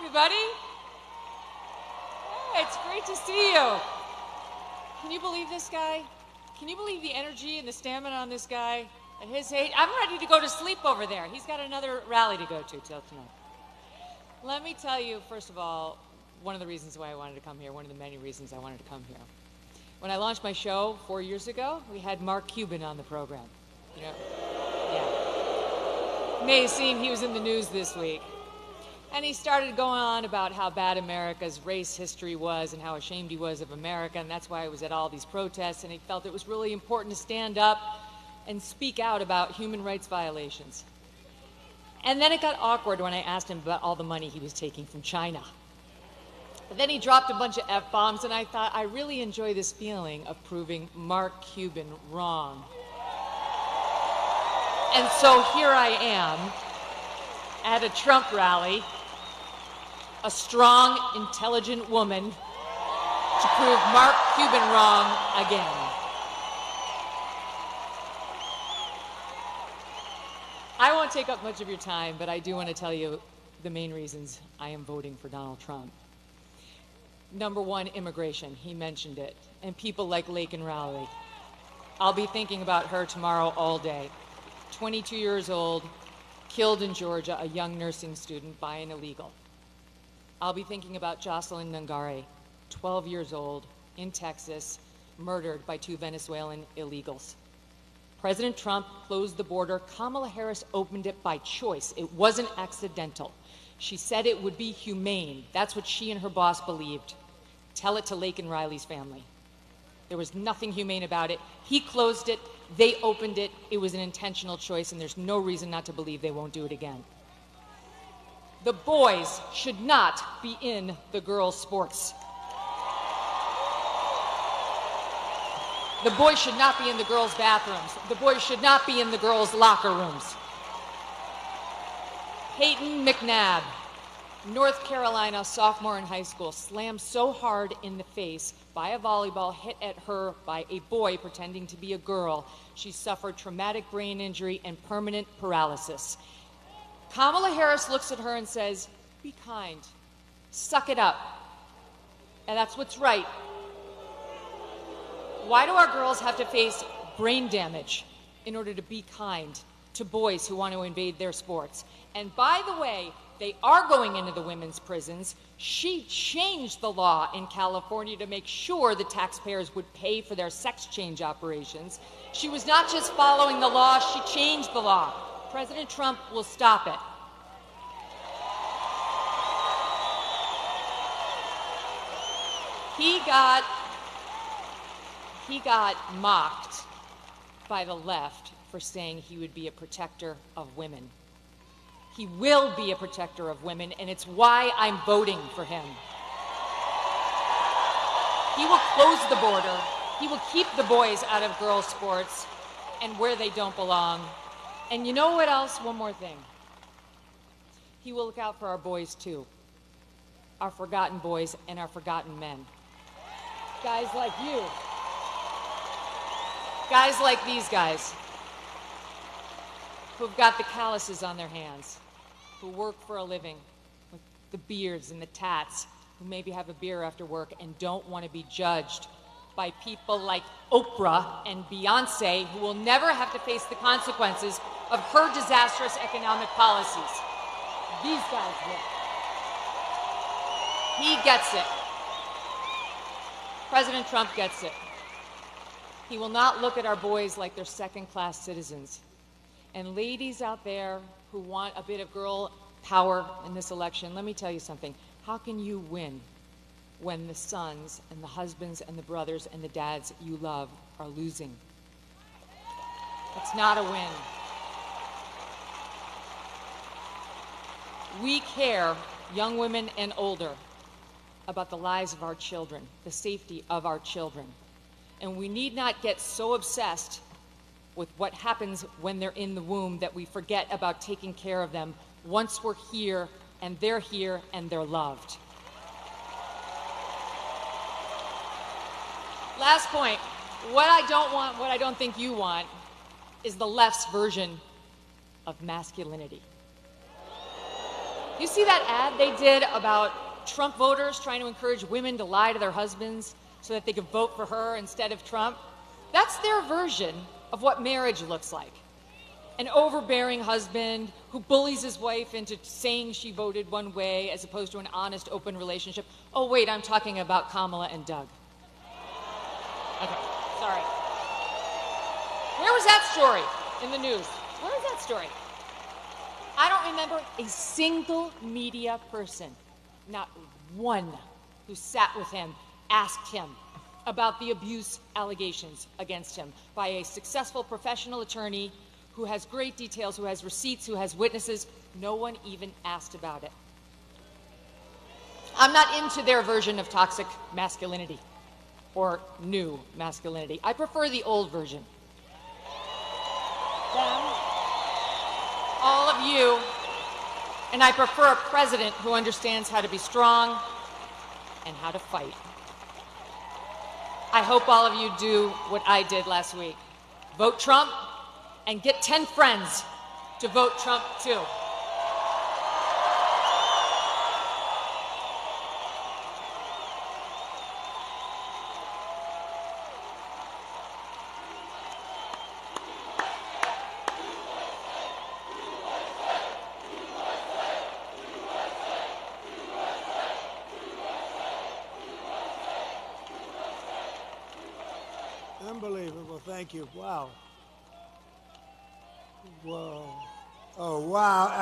everybody. Hey, it's great to see you. Can you believe this guy? Can you believe the energy and the stamina on this guy? At his age, I'm ready to go to sleep over there. He's got another rally to go to till tonight. Let me tell you, first of all, one of the reasons why I wanted to come here, one of the many reasons I wanted to come here. When I launched my show 4 years ago, we had Mark Cuban on the program. You know, yeah. You may have seen he was in the news this week. And he started going on about how bad America's race history was and how ashamed he was of America, and that's why he was at all these protests, and he felt it was really important to stand up and speak out about human rights violations. And then it got awkward when I asked him about all the money he was taking from China. But then he dropped a bunch of F-bombs, and I thought, I really enjoy this feeling of proving Mark Cuban wrong. And so here I am at a Trump rally, a strong, intelligent woman to prove Mark Cuban wrong again. I won't take up much of your time, but I do want to tell you the main reasons I am voting for Donald Trump. Number one, immigration. He mentioned it. And people like Laken Riley. I'll be thinking about her tomorrow all day. 22 years old, killed in Georgia, a young nursing student by an illegal. I'll be thinking about Jocelyn Nungare, 12 years old, in Texas, murdered by 2 Venezuelan illegals. President Trump closed the border. Kamala Harris opened it by choice. It wasn't accidental. She said it would be humane. That's what she and her boss believed. Tell it to Laken Riley's family. There was nothing humane about it. He closed it. They opened it. It was an intentional choice, and there's no reason not to believe they won't do it again. The boys should not be in the girls' sports. The boys should not be in the girls' bathrooms. The boys should not be in the girls' locker rooms. Peyton McNabb, North Carolina sophomore in high school, slammed so hard in the face by a volleyball hit at her by a boy pretending to be a girl, she suffered traumatic brain injury and permanent paralysis. Kamala Harris looks at her and says, be kind, suck it up. And that's what's right. Why do our girls have to face brain damage in order to be kind to boys who want to invade their sports? And by the way, they are going into the women's prisons. She changed the law in California to make sure the taxpayers would pay for their sex change operations. She was not just following the law, she changed the law. President Trump will stop it. He got mocked by the left for saying he would be a protector of women. He will be a protector of women, and it's why I'm voting for him. He will close the border. He will keep the boys out of girls' sports and where they don't belong. And you know what else? One more thing. He will look out for our boys, too. Our forgotten boys and our forgotten men. Guys like you. Guys like these guys who've got the calluses on their hands, who work for a living with the beards and the tats, who maybe have a beer after work and don't want to be judged by people like Oprah and Beyonce, who will never have to face the consequences of her disastrous economic policies. These guys will. He gets it. President Trump gets it. He will not look at our boys like they're second-class citizens. And ladies out there who want a bit of girl power in this election, let me tell you something. How can you win when the sons and the husbands and the brothers and the dads you love are losing? It's not a win. We care, young women and older, about the lives of our children, the safety of our children. And we need not get so obsessed with what happens when they're in the womb that we forget about taking care of them once we're here and they're loved. Last point, what I don't want, what I don't think you want, is the left's version of masculinity. You see that ad they did about Trump voters trying to encourage women to lie to their husbands so that they could vote for her instead of Trump? That's their version of what marriage looks like. An overbearing husband who bullies his wife into saying she voted one way as opposed to an honest, open relationship. Oh, wait, I'm talking about Kamala and Doug. Okay, sorry. Where was that story in the news? Where was that story? I don't remember a single media person, not one, who sat with him, asked him about the abuse allegations against him by a successful professional attorney who has great details, who has receipts, who has witnesses. No one even asked about it. I'm not into their version of toxic masculinity or new masculinity. I prefer the old version. Them, all of you, and I prefer a president who understands how to be strong and how to fight. I hope all of you do what I did last week. Vote Trump and get 10 friends to vote Trump too. Unbelievable. Thank you. Wow. Whoa. Oh, wow.